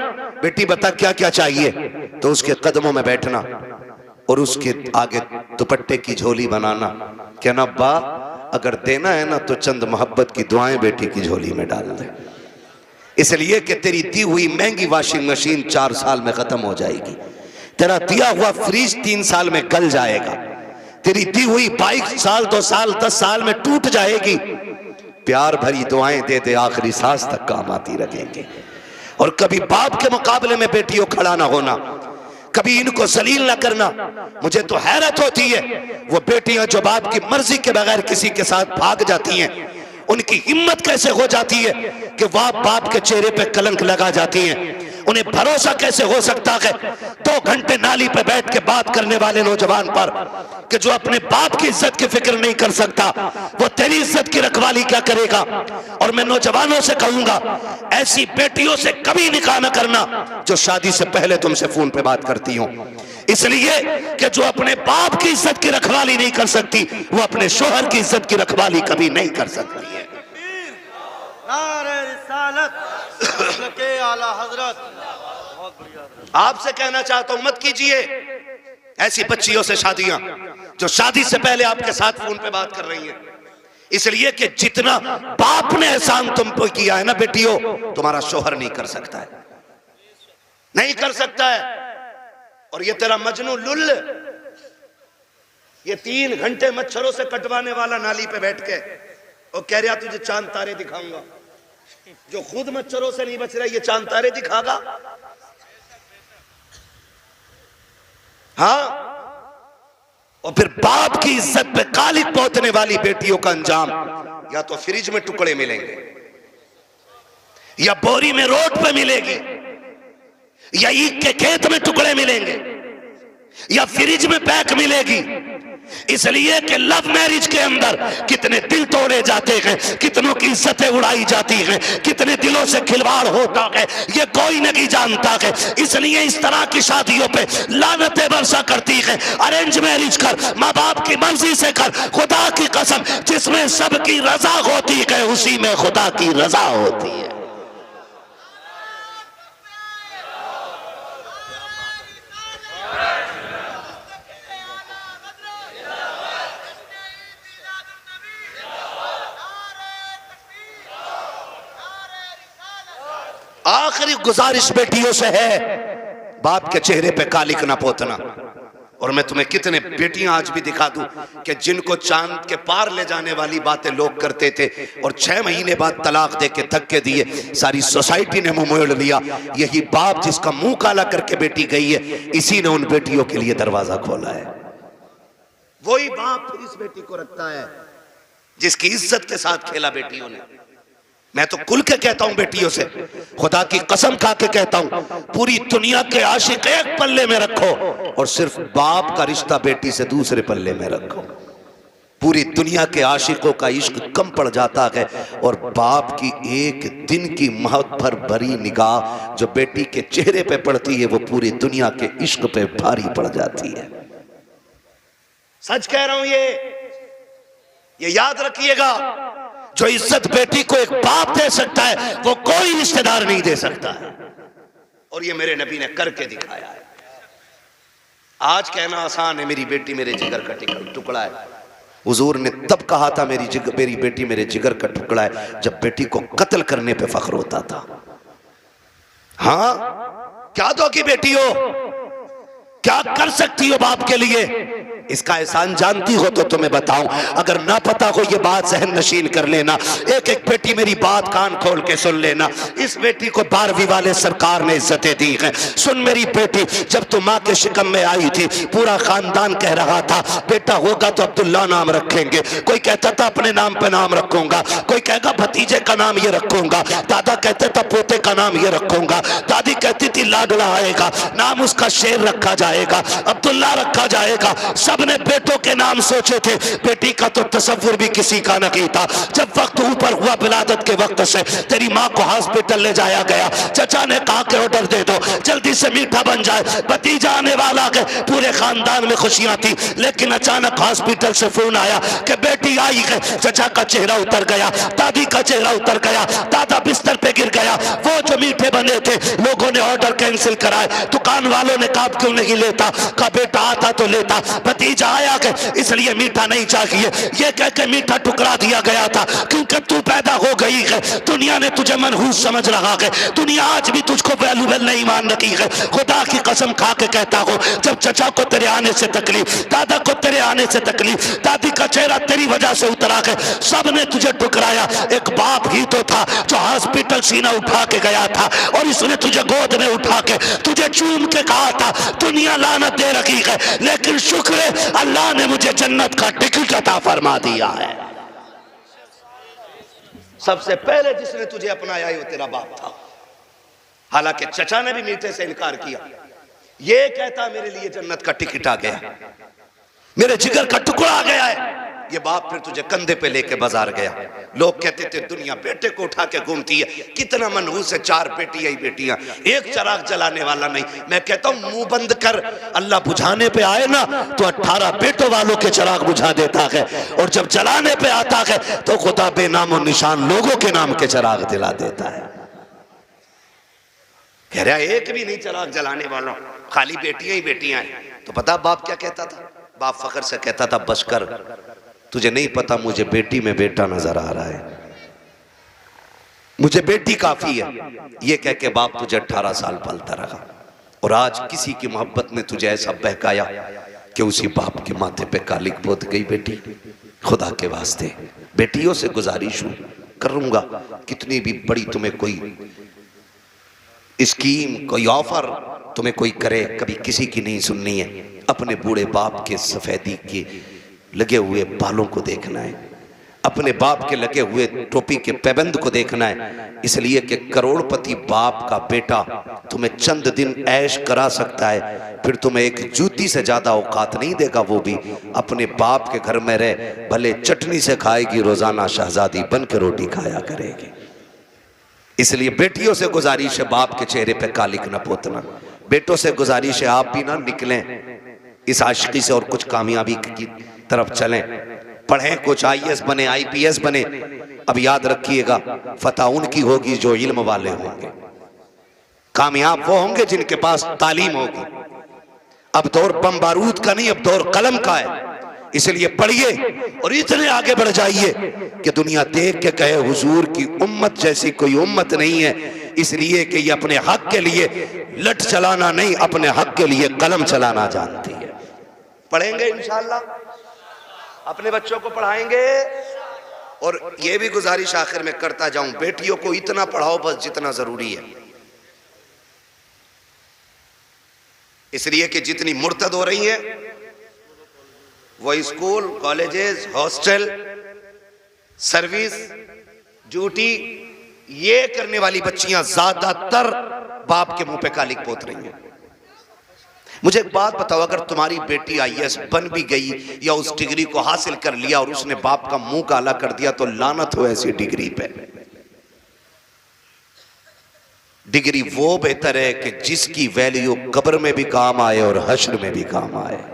बेटी बता क्या क्या चाहिए, तो उसके कदमों में बैठना और उसके आगे दुपट्टे की झोली बनाना, कहना अब्बा अगर देना है ना तो चंद मोहब्बत की दुआएं बेटी की झोली में डाल दे, इसलिए कि तेरी दी हुई महंगी वॉशिंग मशीन 4 साल में खत्म हो जाएगी, तेरा दिया हुआ फ्रिज 3 साल में गल जाएगा, तेरी दी हुई बाइक 1 साल 2 साल 10 साल में टूट जाएगी। प्यार भरी दुआएं दे दे आखिरी सांस तक काम आती रहेंगे। और कभी बाप के मुकाबले में बेटियों खड़ा ना होना, कभी इनको जलील ना करना। मुझे तो हैरत होती है वो बेटियां जो बाप की मर्जी के बगैर किसी के साथ भाग जाती हैं, उनकी हिम्मत कैसे हो जाती है कि वह बाप के चेहरे पे कलंक लगा जाती हैं। उन्हें भरोसा कैसे हो सकता है 2 घंटे नाली पे बैठ के बात करने वाले नौजवान पर कि जो अपने बाप की इज्जत की फिक्र नहीं कर सकता, वो तेरी इज्जत की रखवाली क्या करेगा। और मैं नौजवानों से कहूंगा, ऐसी बेटियों से कभी निकाह न करना जो शादी से पहले तुमसे फोन पे बात करती हो, इसलिए कि जो अपने बाप की इज्जत की रखवाली नहीं कर सकती, वो अपने शोहर की इज्जत की रखवाली कभी नहीं कर सकती है। आपसे कहना चाहता हूं, मत कीजिए ऐसी बच्चियों से शादियां जो शादी से पहले आपके साथ फोन पे बात कर रही हैं, इसलिए कि जितना बाप ने एहसान तुम पे किया है ना बेटियों, तुम्हारा शोहर नहीं कर सकता है, नहीं कर सकता है। और ये तेरा मजनू लुल, ये 3 घंटे मच्छरों से कटवाने वाला नाली पे बैठ के और कह रहा तुझे चांद तारे दिखाऊंगा, जो खुद मच्छरों से नहीं बच रहा, ये चांद तारे दिखागा। हाँ, और फिर बाप की इज्जत पे कालिक पोतने वाली बेटियों का अंजाम या तो फ्रिज में टुकड़े मिलेंगे, या बोरी में रोड पे मिलेगी, या ईख के खेत में टुकड़े मिलेंगे, या फ्रिज में पैक मिलेगी। इसलिए कि लव मैरिज के अंदर कितने दिल तोड़े जाते हैं, कितनों की इज्जतें उड़ाई जाती हैं, कितने दिलों से खिलवाड़ होता है, ये कोई नहीं जानता है। इसलिए इस तरह की शादियों पे लानतें बरसा करती है। अरेंज मैरिज कर, माँ बाप की मर्जी से कर, खुदा की कसम जिसमें सबकी रजा होती है उसी में खुदा की रजा होती है। आखिरी गुजारिश बेटियों से है, बाप के चेहरे पे कालिक ना पोतना। और मैं तुम्हें कितने बेटियां आज भी दिखा दूं कि जिनको चांद के पार ले जाने वाली बातें लोग करते थे और 6 महीने बाद तलाक दे के धक्के दिए, सारी सोसाइटी ने मुंह मोड़ लिया। यही बाप जिसका मुंह काला करके बेटी गई है, इसी ने उन बेटियों के लिए दरवाजा खोला है। वही बाप फिर इस बेटी को रखता है जिसकी इज्जत के साथ खेला बेटियों ने। मैं तो खुल के कहता हूं बेटियों से, खुदा की कसम खा के कहता हूं, पूरी दुनिया के आशिक एक पल्ले में रखो और सिर्फ बाप का रिश्ता बेटी से दूसरे पल्ले में रखो। पूरी दुनिया के आशिकों का इश्क कम पड़ जाता है और बाप की एक दिन की महत्व भर भरी निगाह जो बेटी के चेहरे पे पड़ती है, वो पूरी दुनिया के इश्क पे भारी पड़ जाती है। सच कह रहा हूं, ये याद रखिएगा, जो इज्जत बेटी को एक बाप दे सकता है वो कोई रिश्तेदार नहीं दे सकता है। और ये मेरे नबी ने करके दिखाया है। आज कहना आसान है, मेरी बेटी मेरे जिगर का टुकड़ा है। हुजूर ने तब कहा था मेरी बेटी मेरे जिगर का टुकड़ा है, जब बेटी को कत्ल करने पे फख्र होता था। हाँ, क्या दो की बेटी हो, क्या कर सकती हो बाप के लिए, इसका एहसान जानती हो तो तुम्हें बताऊं। अगर ना पता हो ये बात जहन नशीन कर लेना। एक एक बेटी मेरी बात कान खोल के सुन लेना। इस बेटी को 12वीं वाले सरकार ने इज्जतें दी हैं। सुन मेरी बेटी, जब तू माँ के शिकम में आई थी, पूरा खानदान कह रहा था बेटा होगा तो अब्दुल्ला नाम रखेंगे। कोई कहता था अपने नाम पे नाम रखूंगा, कोई कहेगा भतीजे का नाम ये रखूंगा, दादा कहते था पोते का नाम ये रखूंगा, दादी कहती थी लाडला आएगा, नाम उसका शेर रखा जाएगा, अब्दुल्ला रखा जाएगा। सबने बेटों के नाम सोचे थे, बेटी का तो तसव्वुर भी किसी का नहीं था। जब वक्त ऊपर हुआ विलादत के वक्त से, तेरी माँ को हॉस्पिटल ले जाया गया। चचा ने कहा कि ऑर्डर दे दो, जल्दी से मीठा बन जाए, भतीजा आने वाला है। पूरे खानदान में खुशियां थी, लेकिन अचानक हॉस्पिटल से फोन आया कि बेटी आई है। चचा का चेहरा उतर गया, दादी का चेहरा उतर गया, दादा बिस्तर पे गिर गया। वो जो मीठे बने थे, लोगों ने ऑर्डर कैंसिल कराए। दुकान वालों ने कहा क्यों नहीं लेता, कहा बेटा आता तो लेता, भतीजा आया के इसलिए मीठा नहीं चाहिए। ये कह के मीठा टुकरा दिया गया था, क्योंकि तू पैदा हो गई है। दुनिया ने तुझे मनहूस समझ रहा है, दुनिया आज भी तुझको वैल्यूबल नहीं मान रही है। खुदा की कसम खा के कहता हूँ, जब चचा को तेरे आने से तकलीफ, दादा को तेरे आने से तकलीफ, दादी का चेहरा तेरी वजह से उतरा है, सब ने तुझे टुकराया। एक बाप ही तो था जो हॉस्पिटल सीना उठा के गया था और इसने तुझे गोद में उठा के तुझे चूम के कहा था दुनिया लानत दे रखी है, लेकिन शुक्र है अल्लाह ने मुझे जन्नत का टिकट अता फरमा दिया है। सबसे पहले जिसने तुझे अपनाया वो तेरा बाप था। हालांकि चचा ने भी मीठे से इनकार किया। ये कहता मेरे लिए जन्नत का टिकट आ गया, मेरे जिगर का टुकड़ा आ गया है। ये बाप फिर तुझे कंधे पे लेके बाजार गया। लोग कहते थे दुनिया बेटे को उठा के घूमती है, कितना मनहूस है, 4 बेटियां ही बेटियां, एक चिराग जलाने वाला नहीं। मैं कहता हूं मुंह बंद कर, अल्लाह बुझाने पे आए ना तो 18 बेटों वालों के चिराग बुझा देता है, और जब जलाने पे आता है तो खुदा बेनामो निशान लोगों के नाम के चिराग दिला देता है। कह रहा एक भी नहीं चिराग जलाने वाला, खाली बेटियां ही बेटियां हैं। तो पता बाप क्या कहता था? बाप फखर से कहता था बस कर, तुझे नहीं पता मुझे बेटी में बेटा नजर आ रहा है, मुझे बेटी काफी है। ये कह के बाप तुझे 18 साल पालता रहा, और आज किसी की मोहब्बत ने तुझे ऐसा बहकाया कि उसी बाप के माथे पे कालिक पोत गई बेटी। खुदा के वास्ते बेटियों से गुजारिश हूं, करूंगा कितनी भी बड़ी तुम्हें कोई स्कीम, कोई ऑफर तुम्हें कोई करे, कभी किसी की नहीं सुननी है। अपने बूढ़े बाप के सफेदी के लगे हुए बालों को देखना है, अपने बाप के लगे हुए टोपी के पैबंद को देखना है। इसलिए कि करोड़पति बाप का बेटा तुम्हें चंद दिन ऐश करा सकता है, फिर तुम्हें एक जूती से ज्यादा औकात नहीं देगा। वो भी अपने बाप के घर में रहे, भले चटनी से खाएगी, रोजाना शहजादी बन के रोटी खाया करेगी। इसलिए बेटियों से गुजारिश है बाप के चेहरे पे कालिक न पोतना। बेटों से गुजारिश है आप भी ना निकलें इस आशिकी से और कुछ कामयाबी की तरफ चलें, पढ़ें, कुछ IAS बने, IPS बने। अब याद रखिएगा फतह उनकी होगी जो इल्म वाले होंगे, कामयाब वो होंगे जिनके पास तालीम होगी। अब दौर बम बारूद का नहीं, अब दौर कलम का है। इसलिए पढ़िए और इतने आगे बढ़ जाइए कि दुनिया देख के कहे हुजूर की उम्मत जैसी कोई उम्मत नहीं है। इसलिए कि ये अपने हक के लिए लठ चलाना नहीं, अपने हक के लिए कलम चलाना जानती है। पढ़ेंगे इंशाअल्लाह, अपने बच्चों को पढ़ाएंगे। और ये भी गुजारिश आखिर में करता जाऊं, बेटियों को इतना पढ़ाओ बस जितना जरूरी है। इसलिए कि जितनी मुर्तद हो रही हैं वो school, colleges, hostel, service, duty, ये करने वाली बच्चियां ज्यादातर बाप के मुंह पे कालिक पोत रही हैं। मुझे एक बात बताओ, अगर तुम्हारी बेटी IAS बन भी गई या उस डिग्री को हासिल कर लिया और उसने बाप का मुंह काला कर दिया, तो लानत हो ऐसी डिग्री पे। डिग्री वो बेहतर है कि जिसकी वैल्यू कब्र में भी काम आए और हश्र में भी काम आए।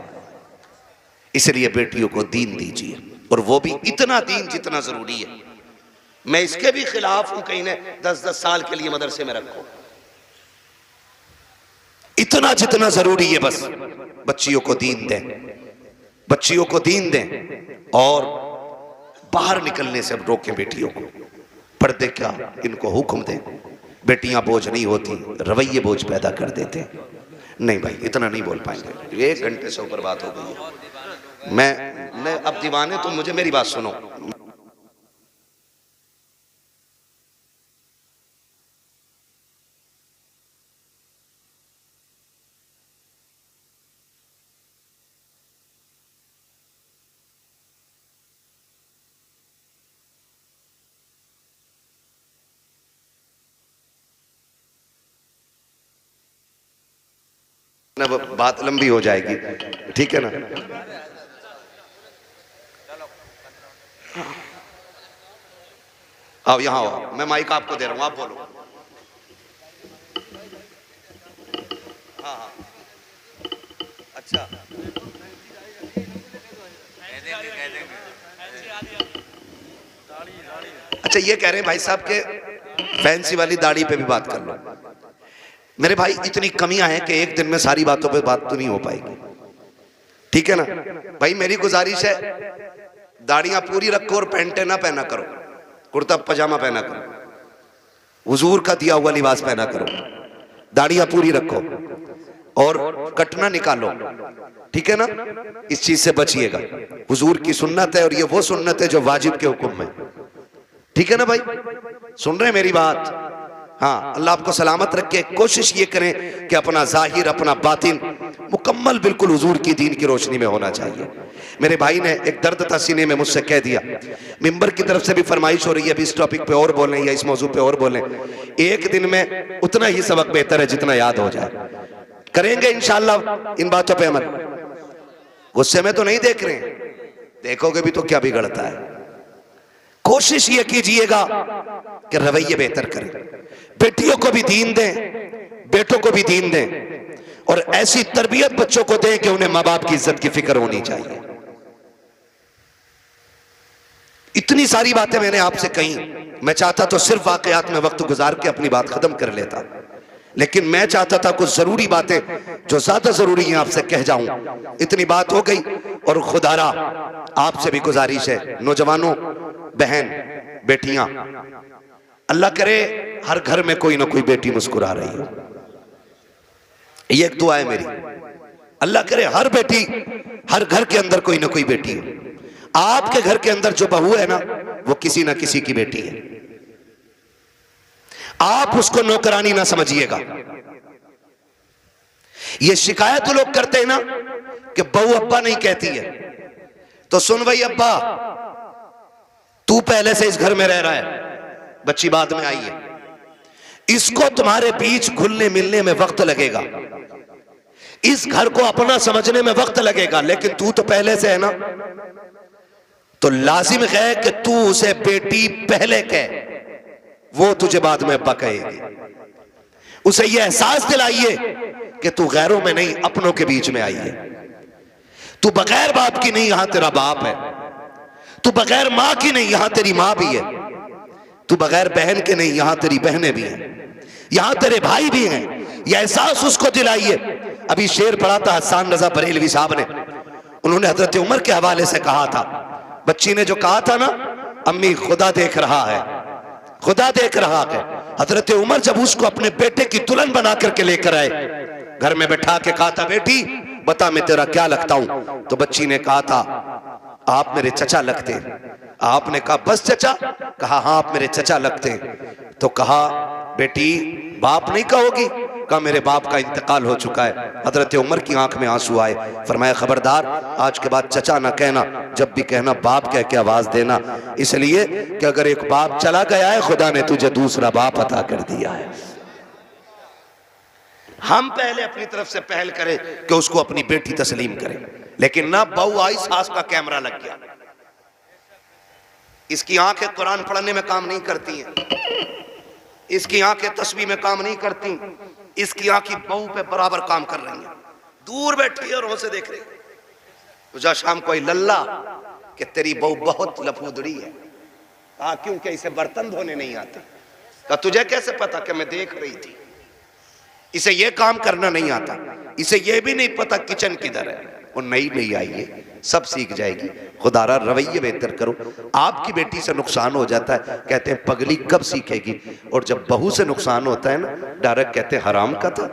इसलिए बेटियों को दीन दीजिए, और वो भी इतना दीन जितना जरूरी है। मैं इसके भी खिलाफ हूं कहीं ने 10-10 साल के लिए मदरसे में रखो, इतना जितना जरूरी है। बस बच्चियों को दीन दें, बच्चियों को दीन दें, और बाहर निकलने से रोकें बेटियों को। पर्दे क्या, इनको हुक्म दें। बेटियां बोझ नहीं होती, रवैये बोझ पैदा कर देते। नहीं भाई इतना नहीं बोल पाएंगे, 1 घंटे से ऊपर बात हो गई है। मैं अब दीवाने, तुम मुझे मेरी बात सुनो। ना बात लंबी हो जाएगी, ठीक है ना? आओ यहाँ आओ, मैं माइक आपको दे रहा हूँ, आप बोलो। हाँ हाँ अच्छा, अच्छा ये कह रहे हैं भाई साहब के फैंसी वाली दाढ़ी पे भी बात कर लो। मेरे भाई इतनी कमियां हैं कि एक दिन में सारी बातों पे बात तो नहीं हो पाएगी, ठीक है ना भाई? मेरी गुजारिश है दाढ़ियां पूरी रखो और पैंटे ना पहना करो, कुर्ता पजामा पहना करो, हुजूर का दिया हुआ लिबास पहना करो, दाढ़ियां पूरी रखो और कटना निकालो, ठीक है ना? इस चीज से बचिएगा। हुजूर की सुन्नत है और ये वो सुन्नत है जो वाजिब के हुक्म में, ठीक है ना भाई? सुन रहे हैं मेरी बात? हाँ, अल्लाह आपको सलामत रखे। कोशिश ये करें कि अपना जाहिर अपना बातिन मुकम्मल बिल्कुल हुजूर की दीन की रोशनी में होना चाहिए। मेरे भाई ने एक दर्द था सीने में, मुझसे कह दिया, मिंबर की तरफ से भी फरमाइश हो रही है अभी इस टॉपिक पे और बोलें या इस मौजू पे और बोलें, एक दिन में उतना ही सबक बेहतर है जितना याद हो जाए। करेंगे इंशाअल्लाह इन बातों पे अमल। गुस्से में तो नहीं देख रहे हैं, देखोगे भी तो क्या बिगड़ता है। कोशिश ये कीजिएगा कि रवैये बेहतर करें, बेटियों को भी दीन दें, बेटों को भी दीन दें, और ऐसी तरबियत बच्चों को दें कि उन्हें माँ बाप की इज्जत की फिक्र होनी चाहिए। इतनी सारी बातें मैंने आपसे कही, मैं चाहता तो सिर्फ वाकयात में वक्त गुजार के अपनी बात खत्म कर लेता, लेकिन मैं चाहता था कुछ जरूरी बातें जो ज्यादा जरूरी हैं आपसे कह जाऊं। इतनी बात हो गई, और खुदारा आपसे भी गुजारिश है, नौजवानों, बहन, बेटियां, अल्लाह करे हर घर में कोई ना कोई बेटी मुस्कुरा रही हो, ये एक दुआ है मेरी। अल्लाह करे हर बेटी, हर घर के अंदर कोई ना कोई बेटी हो। आपके घर के अंदर जो बहू है ना, वो किसी ना किसी की बेटी है। आप उसको नौकरानी ना समझिएगा। ये शिकायत तो लोग करते हैं ना कि बहू अब्बा नहीं कहती है, तो सुन भाई अब्बा, तू पहले से इस घर में रह रहा है, बच्ची बाद में आई है, इसको तुम्हारे बीच घुलने मिलने में वक्त लगेगा, इस घर को अपना समझने में वक्त लगेगा, लेकिन तू तो पहले से है ना, तो लाजिम है कि तू उसे बेटी पहले कह, वो तुझे बाद में अब्बा कहेगी। उसे यह एहसास दिलाइए कि तू गैरों में नहीं, अपनों के बीच में आई है। तू बगैर बाप की नहीं, यहां तेरा बाप है। तू बगैर मां की नहीं, यहां तेरी मां भी है। तू बगैर बहन के नहीं, यहां तेरी बहनें भी हैं, यहां तेरे भाई भी हैं। यह एहसास उसको दिलाइए। अभी शेर पढ़ा था हसन रजा बरेलवी साहब ने, उन्होंने हजरत उमर के हवाले से कहा था, बच्ची ने जो कहा था ना, अम्मी खुदा देख रहा है, खुदा देख रहा है। हजरत उमर जब उसको अपने बेटे की दुल्हन बना करके लेकर आए, घर में बैठा के कहा था, बेटी बता मैं तेरा क्या लगता हूं? तो बच्ची ने कहा था, आप मेरे चचा लगते। आपने कहा बस चचा? कहा हाँ आप मेरे चचा लगते। तो कहा बेटी बाप नहीं कहोगी? कहा मेरे बाप का इंतकाल हो चुका है। हजरत उमर की आंख में आंसू आए, फरमाया खबरदार आज के बाद चचा ना कहना, जब भी कहना बाप कह के आवाज देना, इसलिए कि अगर एक बाप चला गया है, खुदा ने तुझे दूसरा बाप अता कर दिया है। हम पहले अपनी तरफ से पहल करें कि उसको अपनी बेटी तस्लीम करें, लेकिन ना बहू आई, सास का कैमरा लग गया। इसकी आंखें कुरान पढ़ने में काम नहीं करती हैं, इसकी आंखें तस्बीह में काम नहीं करती, इसकी आंखें बहू पे बराबर काम कर रही हैं। दूर बैठी है और वहां से देख रही, तुझा शाम कोई लल्ला कि तेरी बहू बहुत लफूदड़ी है। कहा क्योंकि इसे बर्तन धोने नहीं आते। कहा तुझे कैसे पता? कि मैं देख रही थी। इसे ये काम करना नहीं आता, इसे ये भी नहीं पता किचन किधर है। और नई नई आई है, सब सीख जाएगी। खुदारा रवैये बेहतर करो। आपकी बेटी से नुकसान हो जाता है, कहते हैं पगली कब सीखेगी, और जब बहू से नुकसान होता है ना, डायरेक्ट कहते हैं हराम का था,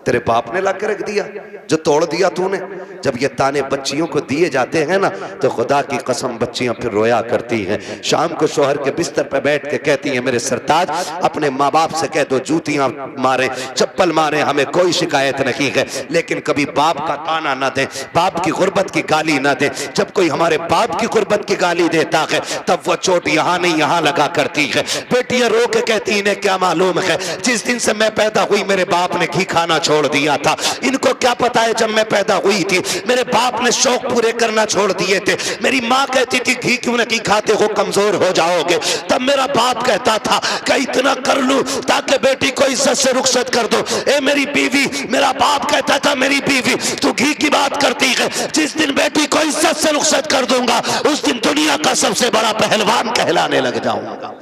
तेरे बाप ने ला के रख दिया, जो तोड़ दिया तूने। जब ये ताने बच्चियों को दिए जाते हैं ना, तो खुदा की कसम बच्चियां फिर रोया करती हैं। शाम को शोहर के बिस्तर पर बैठ के कहती हैं, मेरे सरताज अपने माँ बाप से कह दो जूतियां मारे, चप्पल मारे, हमें कोई शिकायत नहीं है, लेकिन कभी बाप का ताना ना दे, बाप की गुर्बत की गाली ना दे। जब कोई हमारे बाप की गुर्बत की गाली देता है, तब वो चोट यहाँ नहीं यहाँ लगा करती है। बेटियां रो के कहती, इन्हें क्या मालूम है, जिस दिन से मैं पैदा हुई मेरे बाप ने घी खाना छोड़ दिया था। इनको क्या पता है जब मैं पैदा हुई थी मेरे बाप ने शौक पूरे करना छोड़ दिए थे। मेरी माँ कहती थी घी क्यों नहीं खाते हो, कमजोर हो जाओगे। तब मेरा बाप कहता था कि इतना कर लूं ताकि बेटी को इज्जत से रुखसत कर दो। ए मेरी बीवी, मेरा बाप कहता था मेरी बीवी तू घी की बात करती है, जिस दिन बेटी को इज्जत से रुखसत कर दूंगा उस दिन दुनिया का सबसे बड़ा पहलवान कहलाने लग जाऊंगा।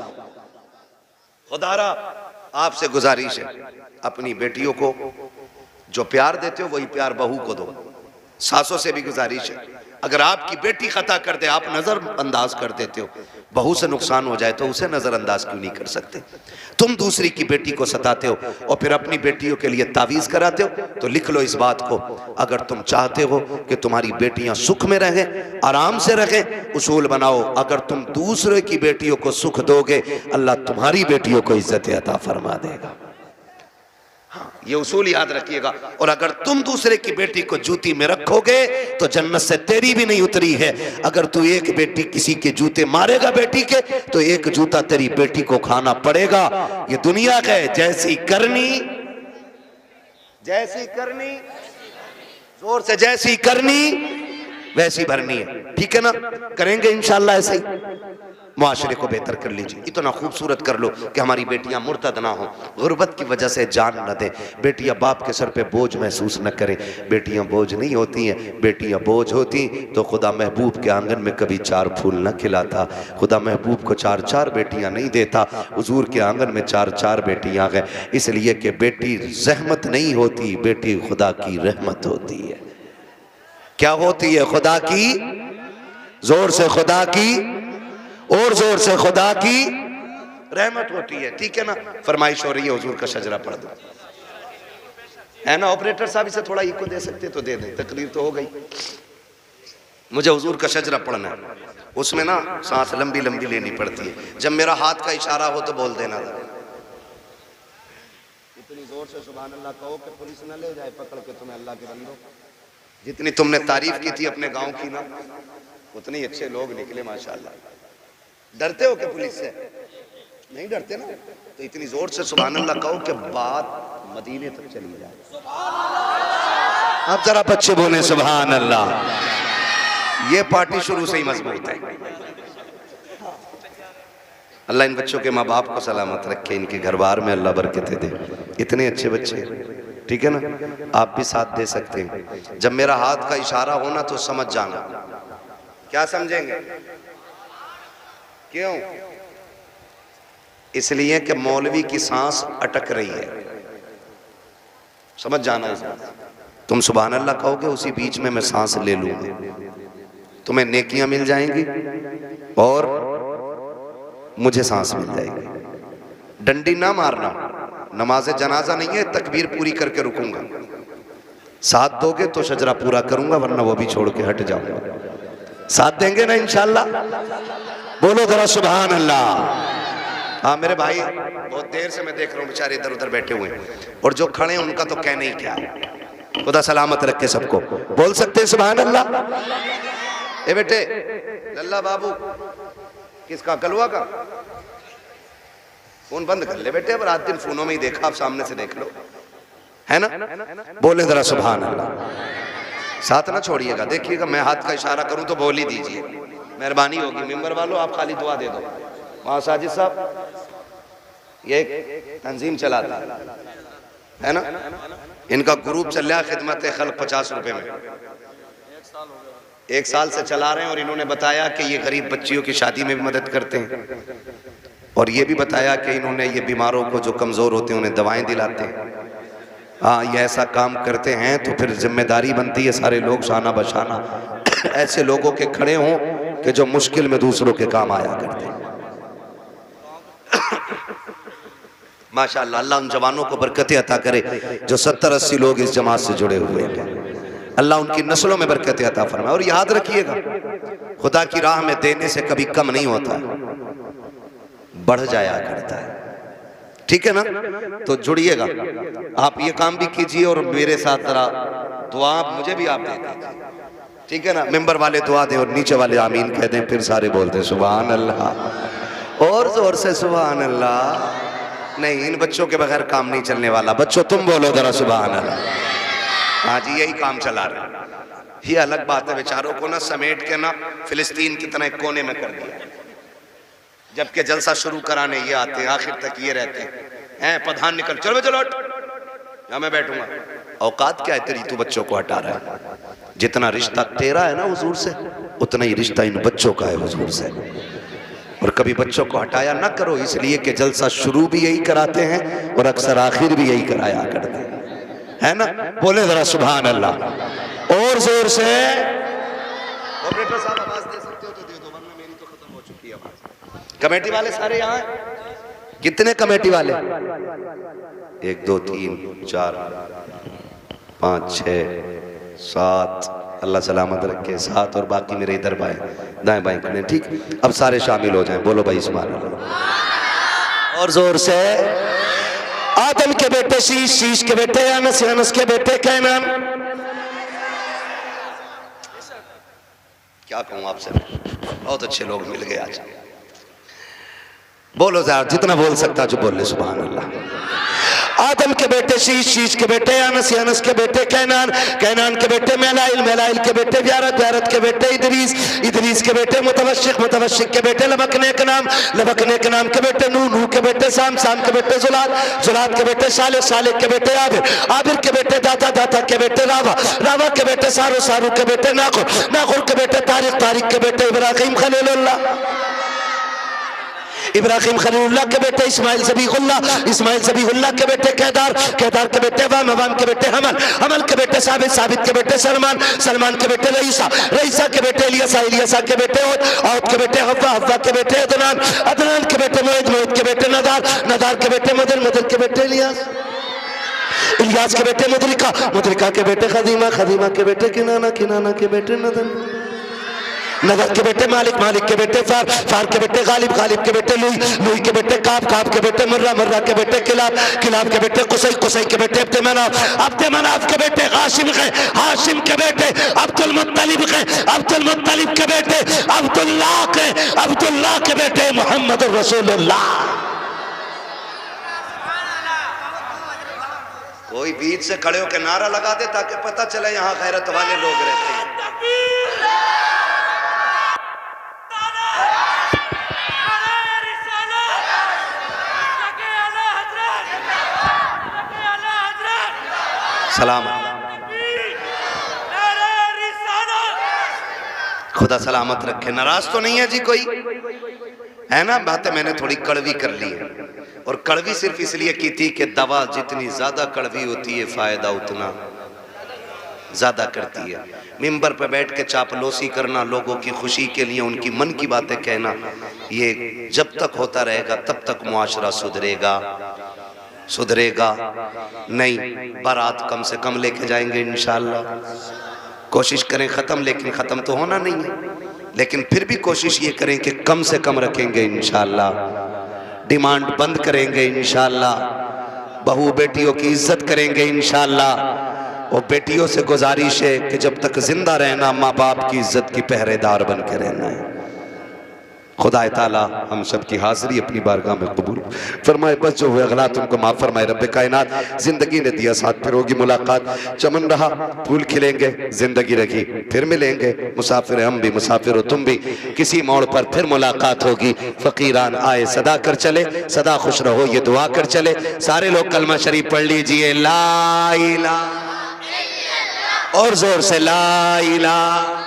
खुदारा आपसे गुजारिश है, अपनी बेटियों को जो प्यार देते हो वही प्यार बहू को दो। सासों से भी गुजारिश है, अगर आपकी बेटी खता कर दे आप नजरअंदाज कर देते हो, बहू से नुकसान हो जाए तो उसे नजरअंदाज क्यों नहीं कर सकते? तुम दूसरी की बेटी को सताते हो और फिर अपनी बेटियों के लिए तावीज कराते हो, तो लिख लो इस बात को, अगर तुम चाहते हो कि तुम्हारी बेटियां सुख में रहें, आराम से रहें, उसूल बनाओ, अगर तुम दूसरे की बेटियों को सुख दोगे, अल्लाह तुम्हारी बेटियों को इज्जत अता फरमा देगा। ये उसूल याद रखिएगा। और अगर तुम दूसरे की बेटी को जूती में रखोगे तो जन्नत से तेरी भी नहीं उतरी है। अगर तू एक बेटी किसी के जूते मारेगा बेटी के, तो एक जूता तेरी बेटी को खाना पड़ेगा। ये दुनिया का है, जैसी करनी जोर से जैसी करनी वैसी भरनी है। ठीक है ना? करेंगे इंशाल्लाह ऐसे ही, मुआशरे को बेहतर कर लीजिए। इतना खूबसूरत कर लो कि हमारी बेटियां मुर्तद ना हो, गुर्बत की वजह से जान न दे, बेटियां बाप के सर पे बोझ महसूस न करें। बेटियां बोझ नहीं होती हैं, बेटियां बोझ होती तो खुदा महबूब के आंगन में कभी 4 फूल न खिलाता, खुदा महबूब को 4-4 बेटियां नहीं देता, हुजूर के आंगन में 4-4 बेटियां हैं। इसलिए कि बेटी रहमत नहीं होती, बेटी खुदा की रहमत होती है। क्या होती है? खुदा की, जोर से खुदा की, और जोर से खुदा की रहमत होती है। ठीक है ना? फरमाइश हो रही है हुजूर का शजरा पढ़ दो, है ना? ऑपरेटर साहब इसे थोड़ा इको दे सकते तो दे दें, तकरीर तो हो गई। मुझे हुजूर का शजरा पढ़ना है, उसमें ना सांस लंबी लंबी लेनी पड़ती है। जब मेरा हाथ का इशारा हो तो बोल देना, इतनी जोर से सुभान अल्लाह कहो कि पुलिस न ले जाए पकड़ के तुम्हें। अल्लाह के बंदो, जितनी तुमने तारीफ की थी अपने गांव की ना, उतनी अच्छे लोग निकले माशाल्लाह। डरते हो कि पुलिस से? नहीं डरते ना? तो इतनी जोर से सुभान अल्लाह कहो कि बात मदीने तक चली जाए। अब जरा बच्चे बोले सुभान अल्लाह। ये पार्टी शुरू से ही मजबूत है। अल्लाह इन बच्चों के माँ बाप को सलामत रखे, इनके घर बार में अल्लाह बरकतें दे। इतने अच्छे बच्चे, ठीक है ना? आप भी साथ दे सकते हैं। जब मेरा हाथ का इशारा होना तो समझ जाना। क्या समझेंगे? क्यों? इसलिए कि मौलवी की सांस अटक रही है, समझ जाना है। तुम सुभान अल्लाह कहोगे, उसी बीच में मैं सांस ले लूंगा, तुम्हें नेकियां मिल जाएंगी और मुझे सांस मिल जाएगी। डंडी ना मारना, नमाज जनाजा नहीं है, तकबीर पूरी करके रुकूंगा। साथ दोगे तो शजरा पूरा करूंगा, वरना वो भी छोड़ के हट जाऊंगा। साथ देंगे ना इंशाल्लाह? बोलो जरा सुभान अल्लाह। हाँ मेरे भाई, बहुत देर से मैं देख रहा हूँ बेचारे इधर उधर बैठे हुए हैं, और जो खड़े हैं उनका तो कहने ही क्या। खुदा सलामत रखे सबको। बोल सकते हैं सुभान अल्लाह? ए बेटे लल्ला बाबू, किसका? कलवा का। फोन बंद कर ले बेटे, अब रात दिन फोनों में ही देखा, आप सामने से देख लो, है ना? बोले जरा सुभान अल्लाह। साथ ना छोड़िएगा, देखिएगा मैं हाथ का इशारा करूं तो बोल ही दीजिए, मेहरबानी होगी। मेंबर वालों आप खाली दुआ दे दो। वहाँ साजिद साहब ये तंजीम चलाता है ना, इनका ग्रुप चल रहा है खिदमत खल्क 50 रुपए में, 1 साल से चला रहे हैं। और इन्होंने बताया कि ये गरीब बच्चियों की शादी में भी मदद करते हैं, और ये भी बताया कि इन्होंने ये बीमारों को जो कमज़ोर होते हैं उन्हें दवाएं दिलाते हैं। हाँ, ये ऐसा काम करते हैं तो फिर जिम्मेदारी बनती है सारे लोग शाना बशाना ऐसे लोगों के खड़े हों कि जो मुश्किल में दूसरों के काम आया करते हैं। माशाअल्लाह, अल्लाह उन जवानों को बरकतें अता करे जो 70-80 लोग इस जमात से जुड़े हुए हैं। अल्लाह उनकी नस्लों में बरकतें अता फरमाए। और याद रखिएगा, खुदा की राह में देने से कभी कम नहीं होता, बढ़ जाया करता है। ठीक है ना? तो जुड़िएगा, आप ये काम भी कीजिए और मेरे साथ जरा दुआ मुझे भी आप दे दीजिए, ठीक है ना? मेंबर वाले दुआ दें और नीचे वाले आमीन कह दें, फिर सारे बोलते हैं सुभान अल्लाह, और जोर से सुभान अल्लाह। नहीं, इन बच्चों के बगैर काम नहीं चलने वाला। बच्चों तुम बोलो जरा सुभान अल्लाह। हाँ जी, यही काम चला रहे। ये अलग बात है, बेचारों को ना समेट के ना फिलिस्तीन की तरह कोने में कर दिया, जबकि जलसा शुरू कराने ये आते हैं, आखिर तक ये रहते हैं। प्रधान निकल, चलो चलो यहाँ मैं बैठूंगा। औकात क्या है तेरी, तू बच्चों को हटा रहा है। जितना रिश्ता तेरा है ना हुजूर से, उतना ही रिश्ता इन बच्चों का है हुजूर से। और कभी बच्चों को हटाया ना करो, इसलिए कि जलसा शुरू भी यही कराते हैं और अक्सर आखिर भी यही कराया करते हैं, है ना? बोले जरा सुभान अल्लाह और जोर से। ऑपरेटर साहब आवाज दे सकते हो तो दे दो, वरना मेरी तो खत्म हो चुकी है आवाज। कमेटी वाले सारे यहाँ हैं? कितने कमेटी वाले? 1 2 3 4 5 6 7, अल्लाह सलामत रखे, 7, और बाकी मेरे इधर बाएं दाएं बाएं खड़े। ठीक, अब सारे शामिल हो जाएं। बोलो भाई सुभान अल्लाह और जोर से। आदम के बेटे बेटे शीश, शीश के बेटे अनस, अनस के बेटे कैनान। क्या कहूं आपसे, बहुत अच्छे लोग मिल गए आज। बोलो ज़रा, जितना बोल सकता जो बोल ले। सुभान अल्लाह। आदम के बेटे शीश, शीश के बेटे अनस, अनस के बेटे कैनान, कैनान के बेटे मेलाइल, मेलाइल के बेटे व्यारत, व्यारत के बेटे इदरीस, इदरीस के बेटे मुतवश्शिक, मुतवश्शिक के बेटे लबकने के नाम, लबकने के नाम के बेटे नूह, नूह के बेटे साम, साम के बेटे जुलाद, जुलाद के बेटे सालेह, सालेह के बेटे आबिर, आबिर के बेटे दाता, दाता के बेटे रावा, रावा के बेटे सारू, सारू के बेटे नाखुर, नाखुर के बेटे तारिक, तारिक के बेटे इब्राहिम खलीलुल्लाह, इब्राहिम खलीलुल्लाह के बेटे इस्माइल ज़बीहुल्लाह, इस्माइल ज़बीहुल्लाह के बेटे केदार, केदार के बेटे वाम, वाम के बेटे हमल, हमल के बेटे साबित, साबित के बेटे सलमान, सलमान के बेटे रईसा, रईसा के बेटे इलियासा, इलियासा के बेटे औद, औद के बेटे हव्वा, हव्वा के बेटे अदनान, अदनान के बेटे मोइद, मोइद के बेटे नदार, नदार के बेटे मदर, मदर के बेटे इलियास, इलियास के बेटे मुदरिका, मुदरिका के बेटे खदीमा, खदीमा के बेटे किनाना, किनाना के बेटे नदन, नदर के बेटे मालिक, मालिक के बेटे फार, फार के बेटे गालिब, गालिब के बेटे लुई, लुई के बेटे काब, काब के बेटे मुर्रा, मुर्रा के बेटे किलाब, किलाब के बेटे कुसै, कुसै के बेटे अब्द मनाफ, अब्द मनाफ के बेटे हाशिम के, हाशिम के बेटे अब्दुल मुत्तलिब के, अब्दुल मुत्तलिब के बेटे अब्दुल्लाह के, अब्दुल्लाह के बेटे मोहम्मद रसूलुल्लाह। कोई बीच से खड़े होकर नारा लगा दे ताकि पता चले यहाँ गैरत वाले लोग रहते हैं। सलाम। खुदा सलामत रखे। नाराज तो नहीं है जी कोई, है ना? बातें मैंने थोड़ी कड़वी कर ली है, और कड़वी सिर्फ इसलिए की थी कि दवा जितनी ज्यादा कड़वी होती है फायदा उतना ज्यादा करती है। मिंबर पे बैठ के चापलूसी करना, लोगों की खुशी के लिए उनकी मन की बातें कहना, ये जब तक होता रहेगा तब तक मुआशरा सुधरेगा, सुधरेगा नहीं। बारात कम से कम लेके जाएंगे इंशाअल्लाह, कोशिश करें ख़त्म, लेकिन ख़त्म तो होना नहीं है, लेकिन फिर भी कोशिश ये करें कि कम से कम रखेंगे इंशाअल्लाह। डिमांड बंद करेंगे इंशाअल्लाह, बहू बेटियों की इज्जत करेंगे इंशाअल्लाह। और बेटियों से गुजारिश है कि जब तक जिंदा रहना माँ बाप की इज्जत की पहरेदार बन के रहना है। खुदा ताला हम सब की हाजिरी अपनी बारगाह में कबूल फरमाए, बस जो हुए गलत उनको माफ़ फरमाए। रब्बे कायनात जिंदगी ने दिया साथ, फिर होगी मुलाकात, चमन रहा फूल खिलेंगे, जिंदगी रखी फिर मिलेंगे, मुसाफिर हम भी मुसाफिर हो तुम भी, किसी मोड़ पर फिर मुलाकात होगी। फकीरान आए सदा कर चले, सदा खुश रहो ये दुआ कर चले। सारे लोग कलमा शरीफ पढ़ लीजिए, ला इलाहा, और जोर से ला इलाहा।